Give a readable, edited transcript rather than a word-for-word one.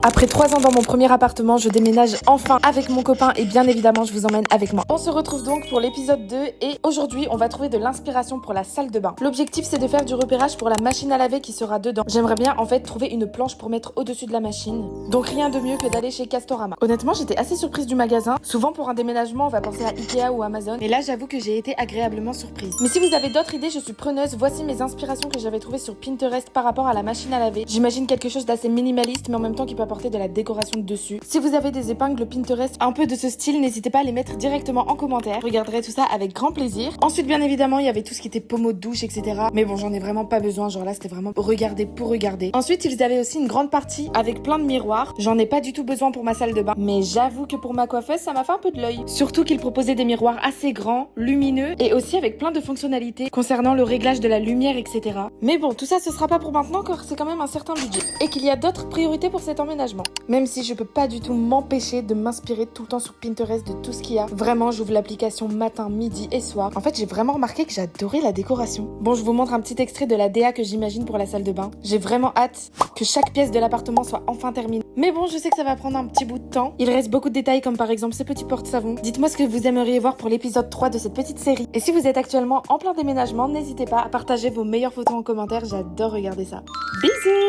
Après 3 ans dans mon premier appartement, je déménage enfin avec mon copain et bien évidemment je vous emmène avec moi. On se retrouve donc pour l'épisode 2 et aujourd'hui on va trouver de l'inspiration pour la salle de bain. L'objectif c'est de faire du repérage pour la machine à laver qui sera dedans. J'aimerais bien en fait trouver une planche pour mettre au-dessus de la machine. Donc rien de mieux que d'aller chez Castorama. Honnêtement j'étais assez surprise du magasin. Souvent pour un déménagement on va penser à Ikea ou Amazon. Mais là j'avoue que j'ai été agréablement surprise. Mais si vous avez d'autres idées je suis preneuse. Voici mes inspirations que j'avais trouvées sur Pinterest par rapport à la machine à laver. J'imagine quelque chose d'assez minimaliste mais en même temps qui peut apporter de la décoration dessus. Si vous avez des épingles Pinterest un peu de ce style, n'hésitez pas à les mettre directement en commentaire. Je regarderai tout ça avec grand plaisir. Ensuite, bien évidemment, il y avait tout ce qui était pommeau de douche, etc. Mais bon, j'en ai vraiment pas besoin. Genre là, c'était vraiment regarder pour regarder. Ensuite, ils avaient aussi une grande partie avec plein de miroirs. J'en ai pas du tout besoin pour ma salle de bain. Mais j'avoue que pour ma coiffeuse, ça m'a fait un peu de l'œil. Surtout qu'ils proposaient des miroirs assez grands, lumineux et aussi avec plein de fonctionnalités concernant le réglage de la lumière, etc. Mais bon, tout ça, ce sera pas pour maintenant car c'est quand même un certain budget. Et qu'il y a d'autres priorités pour cet emménagement. Même si je peux pas du tout m'empêcher de m'inspirer tout le temps sur Pinterest de tout ce qu'il y a. Vraiment, j'ouvre l'application matin, midi et soir. En fait, j'ai vraiment remarqué que j'adorais la décoration. Bon, je vous montre un petit extrait de la DA que j'imagine pour la salle de bain. J'ai vraiment hâte que chaque pièce de l'appartement soit enfin terminée. Mais bon, je sais que ça va prendre un petit bout de temps. Il reste beaucoup de détails comme par exemple ces petits porte-savons. Dites-moi ce que vous aimeriez voir pour l'épisode 3 de cette petite série. Et si vous êtes actuellement en plein déménagement, n'hésitez pas à partager vos meilleures photos en commentaire. J'adore regarder ça. Bisous!